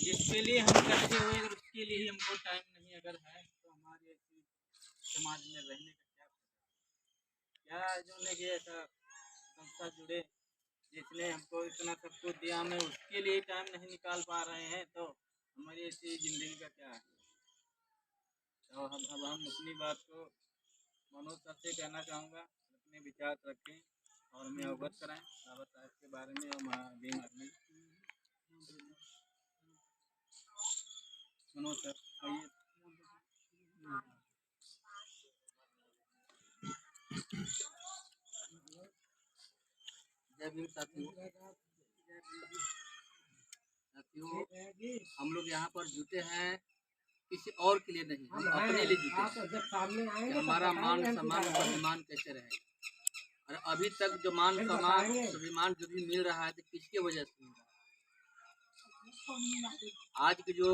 जिसके लिए हम करते हुए अगर उसके लिए ही हमको टाइम नहीं अगर है तो हमारे ऐसी समाज में रहने का क्या क्या जो ने कि ऐसा संस्था जुड़े जिसने हमको इतना सब कुछ दिया हमें उसके लिए टाइम नहीं निकाल पा रहे हैं तो हमारी ऐसी ज़िंदगी का क्या है। तो अब हम अपनी बात को मनोज सर से कहना चाहूँगा अपने विचार रखें और हमें अवगत कराएं बाबा साहब के बारे में और महाभीम आर्मी। मनोज सर आइए। जय भीम साथियों। हम लोग यहाँ पर जुटे हैं किसी और के लिए नहीं, हम अपने लिए जुटे हैं। हमारा मान सम्मान स्वाभिमान कैसे रहे और अभी तक जो मान सम्मान स्वाभिमान जो भी मिल रहा है तो किसके वजह से मिल रहा है। आज के जो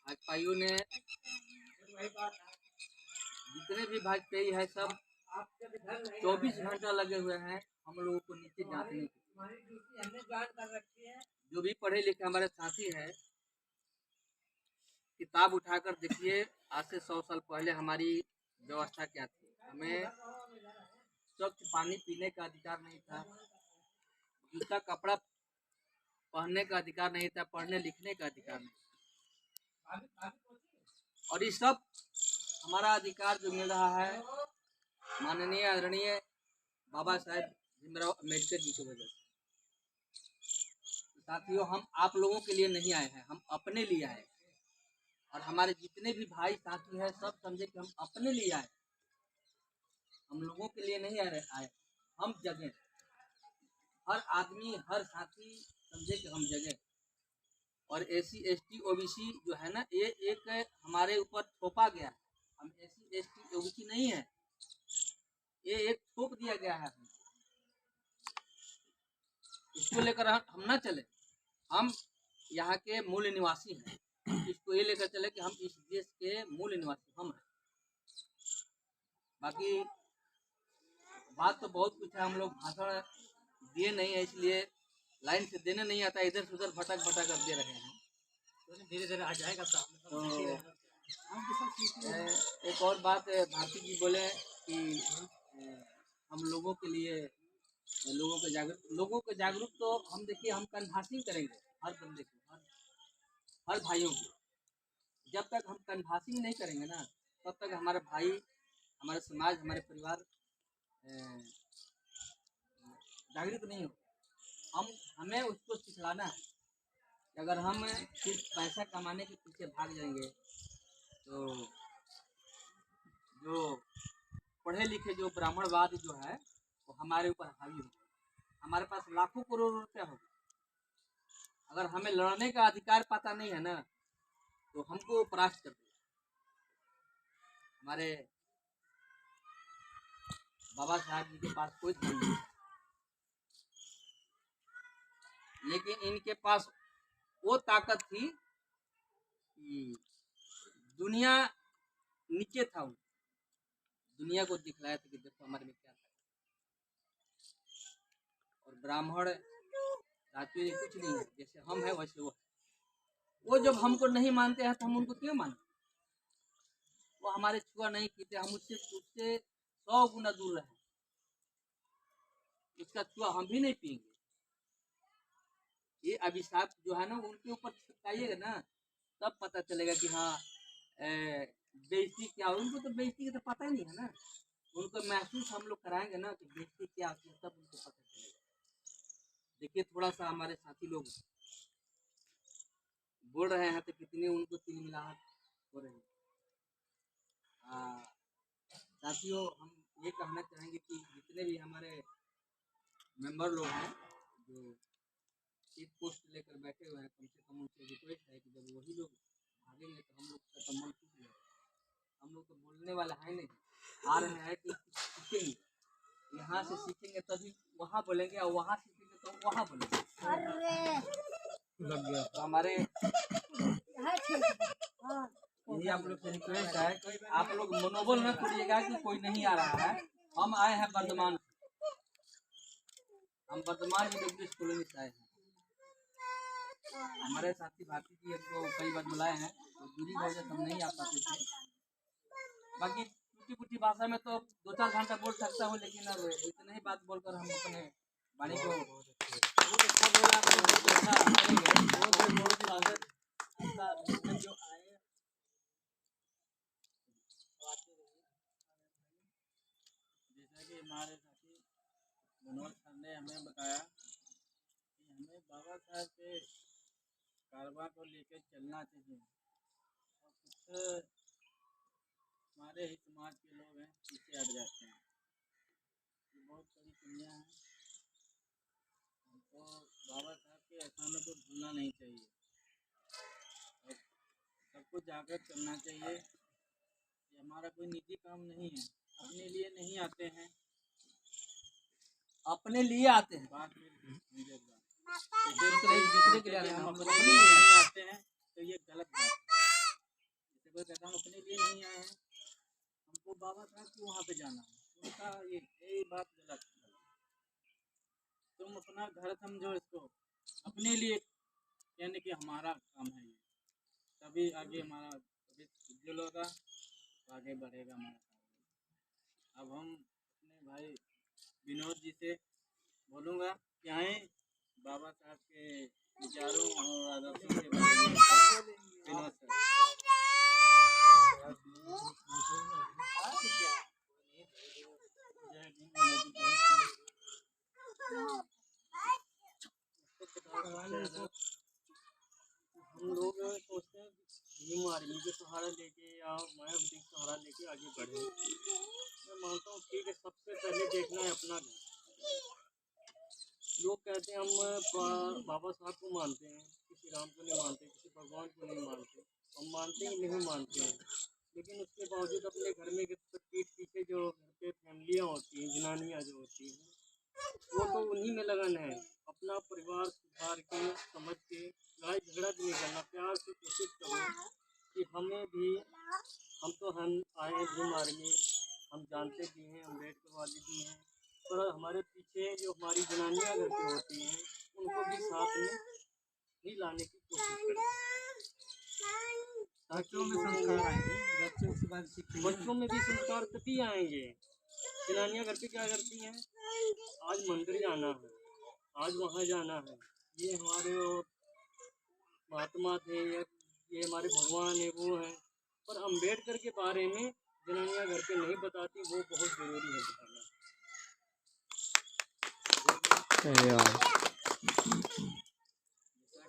भाजपाइयों ने जितने भी भाजपाई है सब 24 घंटा लगे हुए हैं हम लोगों को नीचे जांचने के। जो भी पढ़े लिखे हमारे साथी हैं किताब उठाकर देखिए आज से 100 साल पहले हमारी व्यवस्था क्या थी। हमें स्वच्छ पानी पीने का अधिकार नहीं था, जूता कपड़ा पहनने का अधिकार नहीं था, पढ़ने लिखने का अधिकार नहीं। और ये सब हमारा अधिकार जो मिल रहा है माननीय आदरणीय बाबा साहेब भीमराव अम्बेडकर जी की वजह से। साथियों हम आप लोगों के लिए नहीं आए हैं, हम अपने लिए आए और हमारे जितने भी भाई साथी हैं सब समझे कि हम अपने लिए आए, हम लोगों के लिए नहीं आए। हम जगह हर आदमी हर साथी समझे कि हम जगह। और SC ST OBC जो है ना ये एक हमारे ऊपर थोपा गया है। हम SC ST OBC नहीं है, ये एक थोप दिया गया है। इसको लेकर हम ना चले, हम यहाँ के मूल निवासी हैं। इसको ये लेकर चले कि हम इस देश के मूल निवासी हम हैं। बाकी बात तो बहुत कुछ है, हम लोग भाषण दिए नहीं है इसलिए लाइन से देने नहीं आता, इधर से उधर भटक भटक कर दे रहे हैं। तो धीरे धीरे आ जाएगा सामने। तो एक और बात भारती जी बोले कि हम लोगों के लिए लोगों के जागरूक तो हम देखिए हम कन्भासिंग करेंगे हर बंदे को, हर भाइयों को। जब तक हम कन्भासिंग नहीं करेंगे ना तब तक हमारे भाई हमारे समाज हमारे परिवार जागरूक नहीं हो। हमें उसको सिखलाना है कि अगर हम सिर्फ पैसा कमाने के पीछे भाग जाएंगे तो जो पढ़े लिखे जो ब्राह्मणवाद जो है वो हमारे ऊपर हावी हो। हमारे पास लाखों करोड़ रुपया होगा, अगर हमें लड़ने का अधिकार पता नहीं है ना तो हमको परास्त कर देगा। हमारे बाबा साहब जी के पास कोई धन नहीं, लेकिन इनके पास वो ताकत थी कि दुनिया नीचे था, दुनिया को दिखलाया था कि देखो हमारे में क्या था। और ब्राह्मण जाति कुछ नहीं है, जैसे हम है वैसे वो है। वो जब हमको नहीं मानते हैं तो हम उनको क्यों मानते? वो हमारे छुआ नहीं पीते, हम उससे 100 गुना दूर रहे, उसका छुआ हम भी नहीं पिएंगे। ये अभिशाप जो है ना उनके ऊपर छिपकाइएगा ना तब पता चलेगा कि हाँ बेइज्जती क्या हो। उनको तो बेइज्जती का तो पता ही नहीं है ना, उनको महसूस हम लोग कराएंगे ना कि बेइज्जती क्या होती है तब उनको पता चलेगा। देखिए थोड़ा सा हमारे साथी लोग बोल रहे हैं तो कितनी उनको तिलमिलाहट हो रही है। साथियों हम ये कहना चाहेंगे कि जितने भी हमारे मेंबर लोग हैं जो एक पोस्ट लेकर बैठे हुए हैं, कम से कम उनसे रिक्वेस्ट है कि जब वही लोग भागेंगे तो हम लोग का तो मन टूट जाएगा। हम लोग तो बोलने वाला है नहीं, आ रहे हैं कि सीखेंगे, यहाँ से सीखेंगे तभी वहाँ बोलेंगे और वहाँ सीखेंगे तो वहाँ बोलेंगे। तो हमारे यही आप लोग से रिक्वेस्ट है कि आप लोग मनोबल न करिएगा कि कोई नहीं आ रहा है। हम आए हैं वर्धमान, हम वर्धमान इंग्लिश कॉलोनी से आए हैं। हमारे साथी भारती जी हमको कई बार बुलाए हैं, तो दूरी की वजह से हम नहीं आ पाते थे। बाकी टूटी फूटी भाषा में तो 2-4 घंटा बोल सकता हूँ, लेकिन अब इतने ही बात बोलकर हम अपने वाणी को बहुत अच्छा बोला आपने, बहुत अच्छा करेंगे। बहुत स्वागत आपका जो आए आते रहिए। जैसा कि हमारे साथी मनोज सर ने हमें बताया कि हमें बाबा साहब के कारवां को लेकर चलना चाहिए, और कुछ हमारे ही समाज के लोग हैं पीछे हट जाते हैं। ये बहुत बड़ी दुनिया है, हमको बाबा साहब के एहसानों को भूलना नहीं चाहिए और सबको जागृत करना चाहिए। ये हमारा कोई निजी काम नहीं है, अपने लिए नहीं आते हैं, अपने लिए आते हैं। बात दूसरे के लिए हम अपने लिए नहीं आते हैं, तो ये गलत बात है। जैसे कोई कहता हम अपने लिए नहीं आए हैं, हमको बाबा साहब को वहाँ पे जाना है, उनका ये बात गलत है। तुम अपना घर समझो इसको, अपने लिए यानी कि हमारा काम है ये, तभी आगे हमारा उज्जवल होगा, तो आगे बढ़ेगा हमारा काम। अब हम अपने भाई विनोद जी से बोलूँगा कि आए बाबा साहब के विचारों और आदर्शों के बारे में विनोद सर। हम लोग सोचते हैं भीम आर्मी के सहारा लेके या मायावती का सहारा लेके आगे बढ़े। मैं मानता हूँ ठीक है, सबसे पहले देखना है अपना घर। लोग कहते हैं हम बाबा साहब को मानते हैं, किसी राम को नहीं मानते, किसी भगवान को नहीं मानते। हम मानते ही नहीं मानते हैं, लेकिन उसके बावजूद अपने घर में पीठ पीछे जो घर पे फैमिलियाँ होती हैं, जनानियाँ जो होती हैं, वो तो उन्हीं में लगन है। अपना परिवार सुधार के समझ के लड़ाई झगड़ा भी नहीं करना, प्यार से कोशिश करो कि हमें भी हम आए हैं भीम आर्मी, हम जानते भी हैं, अम्बेडकर वाली भी हैं, पर हमारे पीछे जो हमारी जनानियाँ घर पे होती हैं उनको भी साथ में ही लाने की कोशिश करें, बच्चों में संस्कार आएंगे, बच्चों में भी संस्कार तभी आएंगे। जनानियाँ घर पे क्या करती हैं, आज मंदिर जाना है, आज वहाँ जाना है, ये हमारे महात्मा थे, ये हमारे भगवान है, वो है, पर अम्बेडकर के बारे में जनानियाँ घर पे नहीं बताती, वो बहुत ज़रूरी है बताना। जैसा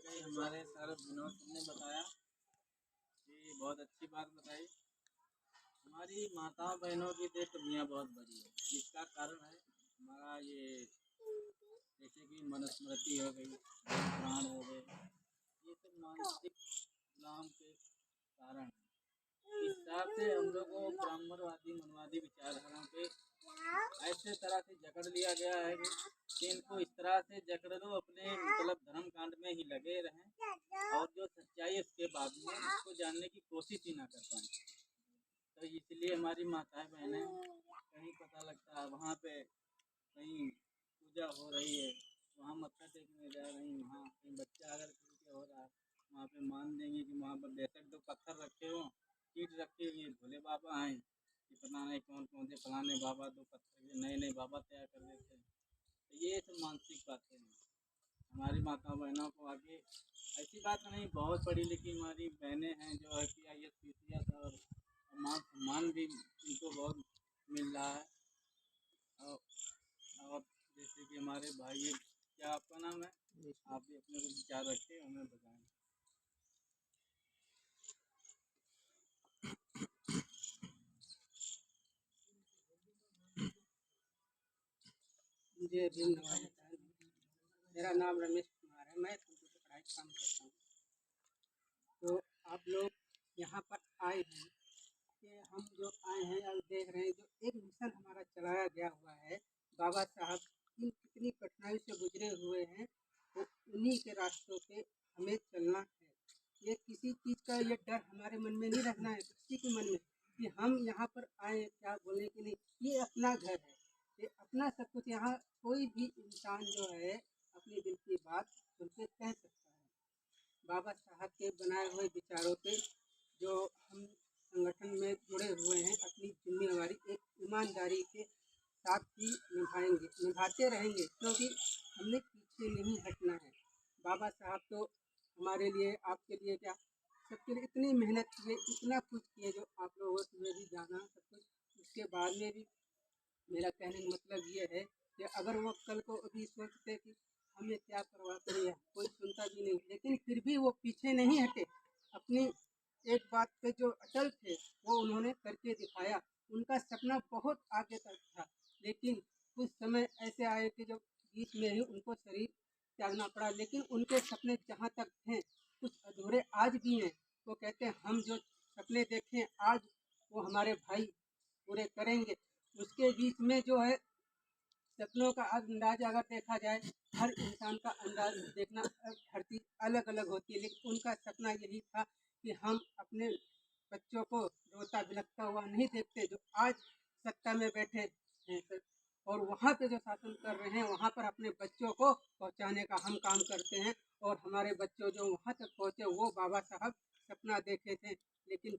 कि हमारे सर विनोद सर ने बताया कि बहुत अच्छी बात बताई। हमारी माताओं बहनों की देख दुनिया बहुत बड़ी है, जिसका कारण है हमारा ये, जैसे कि मनुस्मृति हो गई, पुराण हो गए, ये सब मानसिक गुलाम के कारण है। इस हिसाब से हम लोग को ब्राह्मणवादी मनवादी विचारधाराओं पे ऐसे तरह से जकड़ लिया गया है कि इनको इस तरह से जकड़ लो, अपने मतलब धर्म कांड में ही लगे रहें, और जो सच्चाई है उसके बाद में उसको जानने की कोशिश ही ना कर पाएँ। तो इसलिए हमारी माताएं बहनें कहीं पता लगता है वहाँ पे कहीं पूजा हो रही है, वहाँ मत्था टेकने जा रही, वहाँ कहीं बच्चा अगर किसी के हो रहा है, वहाँ पे मान देंगे कि वहाँ पर बेशक 2 पत्थर रखे हों, ईंट रखी हुई, भोले बाबा हैं कि पता नहीं कौन कौन से फलाने बाबा 2 पत्थर के नए नए बाबा तैयार कर देते हैं। तो ये सब मानसिक बातें हैं। हमारी माता बहनों को आगे ऐसी बात नहीं, बहुत पढ़ी लिखी हमारी बहनें हैं जो है कि IAS PCS और मान सम्मान भी इनको बहुत मिल रहा है। और जैसे कि हमारे भाई, क्या आपका नाम है, आप भी अपने को विचार रखें, हमें बताएं। मुझे भीम नवाज, मेरा नाम रमेश कुमार है, मैं कंप्यूटर पढ़ाई का काम करता हूँ। तो आप लोग यहाँ पर आए हैं कि हम जो आए हैं और देख रहे हैं, जो एक मिशन हमारा चलाया गया हुआ है, बाबा साहब कितनी कठिनाई से गुजरे हुए हैं, तो उन्हीं के रास्तों पे हमें चलना है। ये किसी चीज़ का ये डर हमारे मन में नहीं रखना है, किसी के मन में कि हम यहाँ पर आए क्या बोले कि नहीं, ये अपना घर है, ये अपना सब कुछ। यहाँ कोई भी इंसान जो है अपने दिल की बात खुल के कह सकता है। बाबा साहब के बनाए हुए विचारों पे जो हम संगठन में जुड़े हुए हैं, अपनी जिम्मेवारी एक ईमानदारी के साथ ही निभाते रहेंगे, क्योंकि हमने पीछे नहीं हटना है। बाबा साहब तो हमारे लिए, आपके लिए, क्या सबके लिए इतनी मेहनत किए, इतना कुछ किए, जो आप लोगों ने भी जाना सब कुछ। उसके बाद में भी मेरा कहने का मतलब ये है कि अगर वो कल को अभी सोचते कि हमें क्या परवाह करें, कोई सुनता भी नहीं, लेकिन फिर भी वो पीछे नहीं हटे। अपनी एक बात पे जो अटल थे वो उन्होंने करके दिखाया। उनका सपना बहुत आगे तक था, लेकिन कुछ समय ऐसे आए कि जब बीच में ही उनको शरीर त्यागना पड़ा, लेकिन उनके सपने जहाँ तक थे कुछ अधूरे आज भी हैं। वो कहते हैं हम जो सपने देखें आज वो हमारे भाई पूरे करेंगे। उसके बीच में जो है सपनों का अंदाज अगर देखा जाए, हर इंसान का अंदाज देखना, हर चीज अलग अलग होती है, लेकिन उनका सपना यही था कि हम अपने बच्चों को रोता बिलखता हुआ नहीं देखते, जो आज सत्ता में बैठे हैं और वहाँ पे जो शासन कर रहे हैं वहाँ पर अपने बच्चों को पहुँचाने का हम काम करते हैं। और हमारे बच्चों जो वहाँ तक पहुँचे वो बाबा साहब सपना देखे थे, लेकिन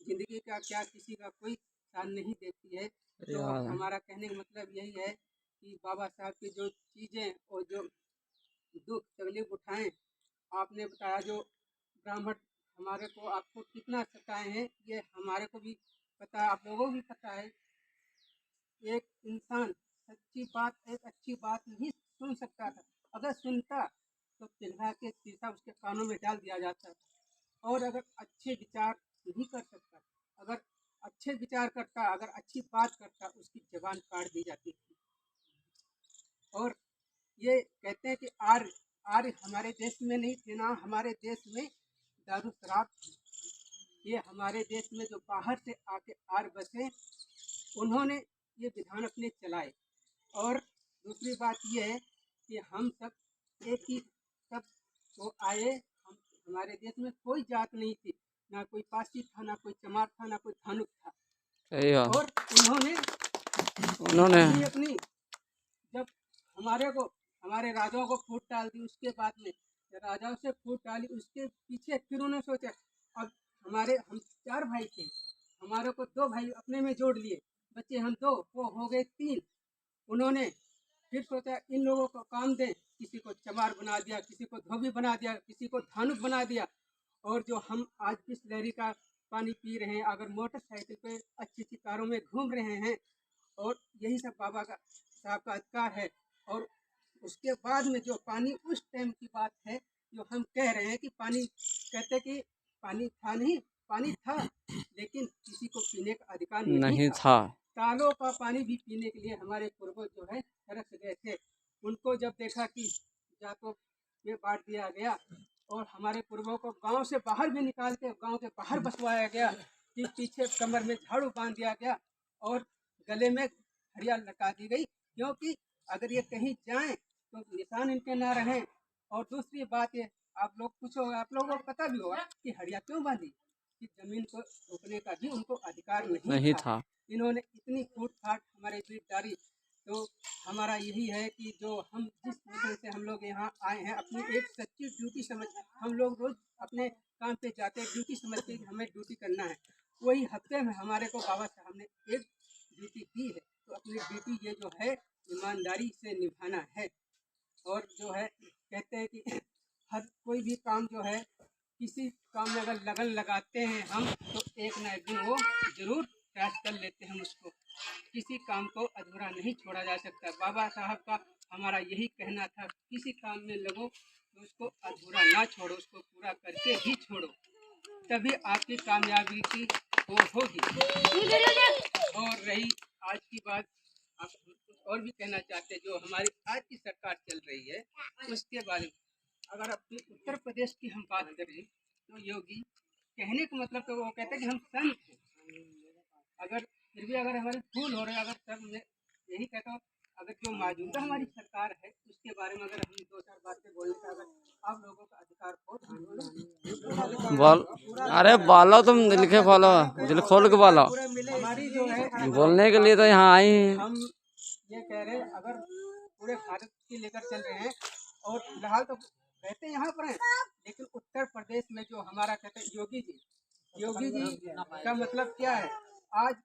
जिंदगी का क्या किसी का कोई साथ नहीं देती है। तो हमारा कहने का मतलब यही है कि बाबा साहब की जो चीज़ें और जो दुख तकलीफ उठाएं, आपने बताया जो ब्राह्मण हमारे को आपको कितना सताए हैं, ये हमारे को भी पता है, आप लोगों को भी पता है। एक इंसान सच्ची बात, एक अच्छी बात नहीं सुन सकता था, अगर सुनता तो पिघला के शीशा उसके कानों में डाल दिया जाता था। और अगर अच्छे विचार नहीं कर सकता, अगर अच्छे विचार करता, अगर अच्छी बात करता, उसकी जबान काट दी जाती थी। और ये कहते हैं कि आर्य आर्य हमारे देश में नहीं थे, ना हमारे देश में दारू शराब थी। ये हमारे देश में जो बाहर से आके आर्य बसे, उन्होंने ये विधान अपने चलाए। और दूसरी बात ये है कि हम सब एक ही सब तो आए, हम हमारे देश में कोई जात नहीं थी, ना कोई पासी था, ना कोई चमार था, ना कोई धानुक था। और उन्होंने अपनी जब हमारे राजाओं को फूट डाल दी, उसके बाद में राजाओं से फूट डाली, उसके पीछे फिर उन्होंने सोचा अब हम 4 भाई थे, हमारे को 2 भाई अपने में जोड़ लिए, बच्चे हम 2, वो हो गए 3। उन्होंने फिर सोचा इन लोगों को काम दें, किसी को चमार बना दिया, किसी को धोबी बना दिया, किसी को धानुक बना दिया। और जो हम आज बिसलेरी का पानी पी रहे हैं, अगर मोटरसाइकिल पे अच्छी कारों में घूम रहे हैं, और यही सब बाबा का साहब का अधिकार है। और उसके बाद में जो पानी उस टाइम की बात है, जो हम कह रहे हैं कि पानी, कहते कि पानी था नहीं, पानी था लेकिन किसी को पीने का अधिकार नहीं था। तालों का पानी भी पीने के लिए हमारे पूर्वज जो है तरस गए थे। उनको जब देखा कि जातों में बांट दिया गया और हमारे पूर्वों को गांव से बाहर भी निकाल के गांव के बाहर बसवाया गया, कि पीछे कमर में झाड़ू बांध दिया गया और गले में घड़ियाल लगा दी गई, क्योंकि अगर ये कहीं जाएं तो निशान इनके ना रहे। और दूसरी बात ये, आप लोगों को पता भी होगा कि हड़िया क्यों बांधी, कि जमीन को रोकने का भी उनको अधिकार नहीं था। इन्होंने इतनी फूट फाट हमारे बीच डाली। तो हमारा यही है कि जो हम जिस मिशन से हम लोग यहाँ आए हैं, अपनी एक सच्ची ड्यूटी समझ, हम लोग रोज अपने काम पे जाते हैं ड्यूटी समझ के हमें ड्यूटी करना है। वही हफ्ते में हमारे को बाबा साहब ने एक ड्यूटी दी है, तो अपनी ड्यूटी ये जो है ईमानदारी से निभाना है। और जो है कहते हैं कि हर कोई भी काम जो है, किसी काम में अगर लगन लगाते हैं हम, तो एक न एक दिन वो जरूर क्रैश कर लेते हैं उसको। किसी काम को अधूरा नहीं छोड़ा जा सकता। बाबा साहब का हमारा यही कहना था, किसी काम में लगो तो उसको अधूरा ना छोड़ो, उसको पूरा करके ही छोड़ो, तभी आपकी कामयाबी की वो होगी। और रही आज की बात, आप और भी कहना चाहते हैं जो हमारी आज की सरकार चल रही है उसके बारे में। अगर अपने उत्तर प्रदेश की हम बात करें तो योगी कहने का मतलब तो वो कहते हैं कि हम संत हैं। अगर फिर भी अगर हमारे भूल हो रहे, अगर सब मैं यही कहता हूँ, अगर जो मौजूदा हमारी सरकार है उसके बारे में अगर हम 2-4 बातें बोलने का अगर आप लोगों का अधिकार हो, बोल। अरे बोलो, तुम दिल के बोलो, दिल खोल के बोलो। हमारी जो है बोलने के लिए तो यहाँ आई हैं। हम ये कह रहे हैं, अगर पूरे भारत की लेकर चल रहे हैं और फिलहाल तो रहते यहाँ पर हैं, लेकिन उत्तर प्रदेश में जो हमारा कहते हैं योगी जी का मतलब क्या है, आज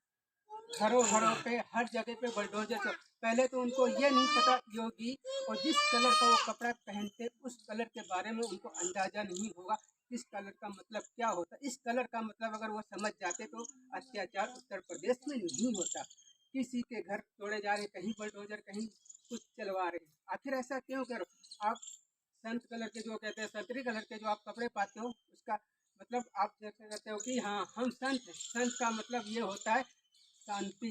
घरों घरों पे हर जगह पे बुलडोजर से, पहले तो उनको ये नहीं पता योगी और जिस कलर का वो कपड़ा पहनते उस कलर के बारे में उनको अंदाजा नहीं होगा इस कलर का मतलब क्या होता। इस कलर का मतलब अगर वो समझ जाते तो अत्याचार उत्तर प्रदेश में नहीं होता। किसी के घर तोड़े जा रहे, कहीं बुलडोजर कहीं कुछ चलवा रहे, आखिर ऐसा क्यों करो। आप संत कलर के जो कहते हैं, संतरी कलर के जो आप कपड़े पाते हो उसका मतलब आप जैसे कहते हो कि हाँ हम संत हैं। संत का मतलब ये होता है शांति,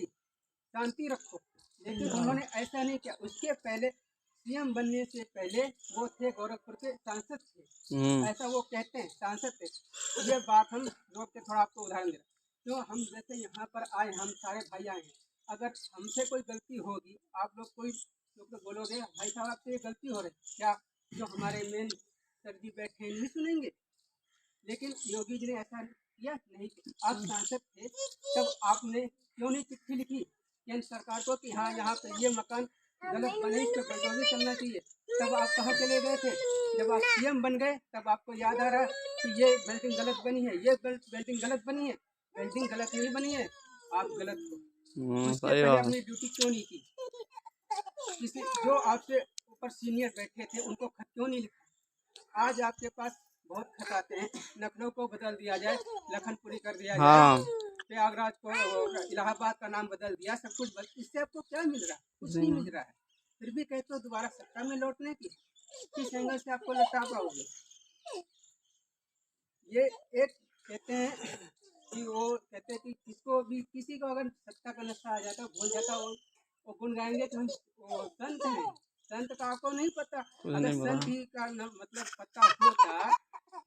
शांति रखो। लेकिन उन्होंने ऐसा नहीं किया। उसके पहले सीएम बनने से पहले वो थे गोरखपुर के सांसद थे, ऐसा वो कहते हैं सांसद थे। ये बात हम रोक के थोड़ा आपको उदाहरण दे रहे हैं। तो हम जैसे यहाँ पर आए, हम सारे भाई आए हैं, अगर हमसे कोई गलती होगी, आप लोग कोई लोग बोलोगे भाई साहब आपसे ये गलती हो रही, क्या जो हमारे मेन सर जी बैठे हैं नहीं सुनेंगे। लेकिन योगी जी ने ऐसा किया नहीं किया। आप सांसद थे तब आपने क्यों नहीं चिट्ठी लिखी केंद्र सरकार को कि हाँ यहाँ पे ये मकान गलत बने, इस पे बुलडोजर चलना चाहिए। तब आप कहाँ चले गए थे? जब आप सीएम बन गए तब आपको याद आ रहा है कि ये बिल्डिंग गलत बनी है, ये बिल्डिंग गलत बनी है। बिल्डिंग गलत नहीं बनी है, आप गलत हो। उससे सही पहले बात। अपनी ड्यूटी क्यों नहीं की? किसी जो आपसे ऊपर सीनियर बैठे थे उनको खत क्यों नहीं लिखा? आज आपके पास बहुत खत आते हैं, लखनऊ को बदल दिया जाए, लखनपुरी कर दिया हाँ। जाए, प्रयागराज को इलाहाबाद का नाम बदल दिया, सब कुछ इससे आपको क्या मिल रहा है? कुछ नहीं मिल रहा है। फिर भी कहते हो दोबारा सत्ता में लौटने की, किस एंगल से आपको लौटा पाओगे? ये एक कहते हैं कि वो कहते हैं कि किसको भी किसी को अगर सत्ता का नशा आ जाता भूल जाता वो गुण गाएंगे कि हम वो संत हैं। संत का आपको नहीं पता। अगर संत ही का मतलब पता होता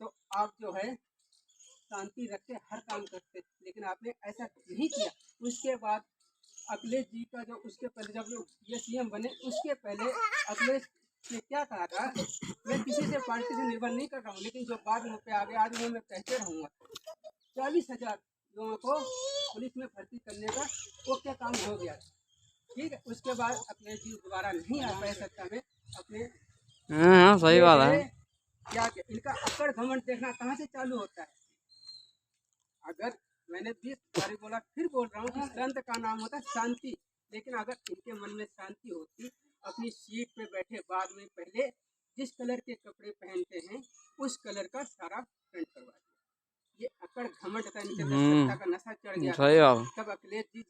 तो आप जो है शांति रखते, हर काम करते, लेकिन आपने ऐसा नहीं किया। उसके बाद अखिलेश जी का जो उसके पहले जब ये सीएम बने उसके पहले अखिलेश ने क्या कहा था, मैं किसी से पार्टी से निर्भर नहीं कर रहा हूँ, लेकिन जो बाद में पे आ गया आज मैं कहते रहूँगा 40,000 लोगों को पुलिस में भर्ती करने का वो क्या काम हो गया। ठीक है, उसके बाद अखिलेश जी दोबारा नहीं आ पाए सत्ता में। अपने हाँ सही बात है। क्या इनका अकड़ घमंड देखना कहाँ से चालू होता है। अगर मैंने 20 बार बोला, फिर बोल रहा हूँ कि संत का नाम होता है शांति। लेकिन अगर इनके मन में शांति होती, अपनी सीट पे बैठे बाद में पहले जिस कलर के कपड़े पहनते हैं उस कलर का सारा प्रिंट करवा दिया। ये अकड़ घमंड था इनके अंदर, सत्ता का नशा चढ़ गया सही था। बात। तब अखिलेश जी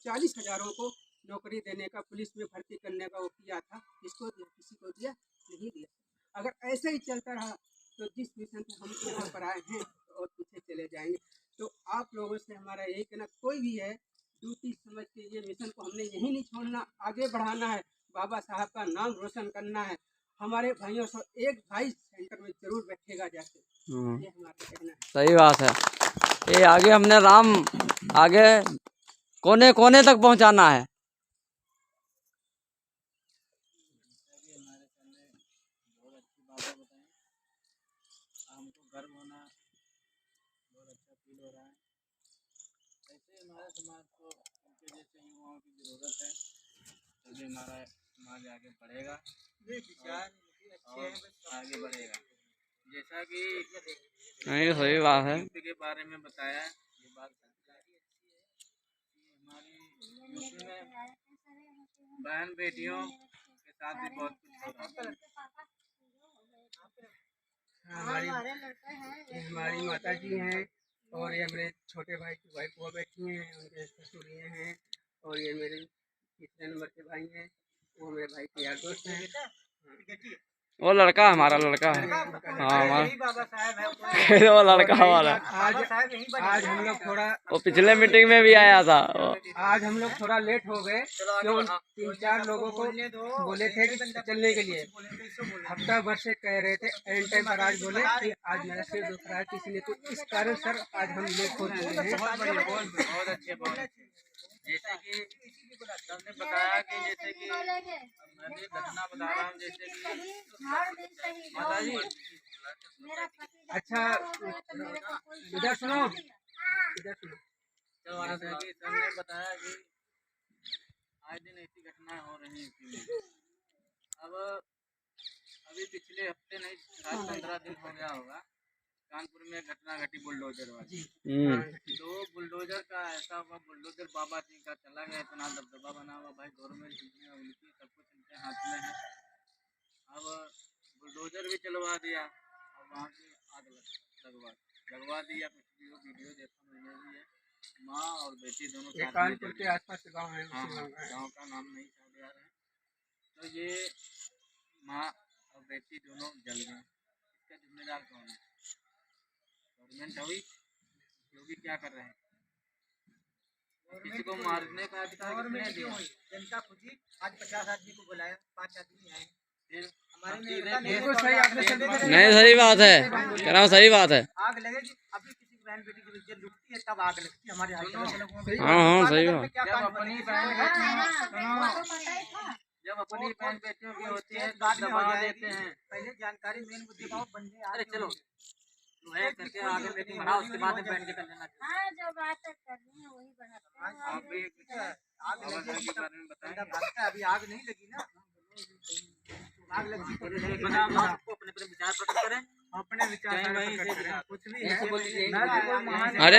40,000 को नौकरी देने का, पुलिस में भर्ती करने का वो किया था। किसको दिया? किसी को दिया नहीं दिया। अगर ऐसे ही चलता रहा तो जिस मिशन से हम यहाँ पर आए हैं और पीछे चले जाएंगे। तो आप लोगों से हमारा यही कहना, कोई भी है ड्यूटी समझ के ये मिशन को हमने यही नहीं छोड़ना, आगे बढ़ाना है, बाबा साहब का नाम रोशन करना है। हमारे भाइयों से एक भाई सेंटर में जरूर बैठेगा जाके, ये हमारा कहना है। सही बात है। ये आगे हमने राम आगे कोने कोने तक पहुंचाना है। हमारे सामने बहुत अच्छी बातें बताएं, हमको गर्व होना, बहुत अच्छा फील हो रहा है। ऐसे हमारे समाज को उनके जैसे युवाओं की ज़रूरत है, तभी हमारा समाज आगे बढ़ेगा और आगे बढ़ेगा। जैसा कि नहीं सही बात है। यूपी के बारे में बताया, ये बात सच्ची है कि हमारी यूपी में बहन बेटियों के साथ भी बहुत कुछ हो रहा है। हमारी माता जी हैं और ये मेरे छोटे भाई की वाइफ वो बैठी हैं, उनके ससुर ये हैं, और ये मेरे तीसरे नंबर के भाई हैं, वो मेरे भाई के यार दोस्त हैं। वो लड़का हमारा लड़का है। हाँ हमारा वो लड़का हमारा। आज हम लोग थोड़ा वो पिछले मीटिंग में भी आया था। आज हम लोग थोड़ा लेट हो गए, क्यों 3-4 लोगों को बोले थे कि चलने के लिए, हफ्ता भर से कह रहे थे, एंड टाइम पर आज बोले कि आज मेरा सिर दुख रहा है किसी ने, तो इस कारण सर आज हम लेट हो चुके हैं। बहुत अच्छे बहुत अच्छे। जैसे कि सबने बताया कि जैसे कि मैं भी घटना बता रहा हूँ, जैसे कि माता जी अच्छा इधर सुनो, इधर सुनो। जैसे कि सबने बताया कि आज दिन ऐसी घटनाएं हो रही हैं। अब अभी पिछले हफ्ते नहीं 15 दिन हो गया होगा, कानपुर में घटना घटी बुलडोजर वाली। हम्म। तो बुलडोजर का ऐसा हुआ, बुलडोजर बाबा जी का चला गया, इतना दबदबा बना हुआ भाई, गवर्नमेंट चीजें उनकी सब कुछ उनके हाथ में है। अब बुलडोजर भी चलवा दिया और वहाँ की आग लगवा दिया। कुछ भी हो, वीडियो देखा मैंने भी है, माँ और बेटी दोनों साथ में कानपुर जल के गए। आसपास गाँव है, हाँ उसी हाँ, गाँव का है। गाँव का नाम नहीं याद आ रहा है। तो ये माँ और बेटी दोनों जल गए, इसका जिम्मेदार कौन है? गवर्नमेंट हुई, योगी क्या कर रहे हैं? किसी को मारने का अधिकार किसने दिया? जनता खुद ही आज 50 आदमी को बुलाया, 5 आदमी आए। फिर हमारे में अकेले एकता नहीं है, बिल्कुल सही आपने सही बोला। नहीं सही बात है, कह रहा हूँ सही बात है। आग लगेगी, अभी किसी की बहन बेटी की इज्जत लुटती है तब आग लगती है हमारे यहाँ। हाँ हाँ सही बात। जब अपनी बहन जब अपनी बहन बेटियों की होती है तो दबा देते हैं। पहले जानकारी मेन मुद्दे का बंदे। अरे चलो है करके आगे मीटिंग बढ़ाओ, उसके बाद में बैठ के कर लेना चाहिए। हाँ, जो बातें करनी है वही बनाते हैं। आप भी कुछ आग बाबा लगी साहब के बारे में बताएंगे। भागता है, अभी आग नहीं लगी ना। आग लगी तो आपको अपने विचार प्रकट करें, अपने विचार वहीं से कुछ भी ऐसे बोलिए। है। अरे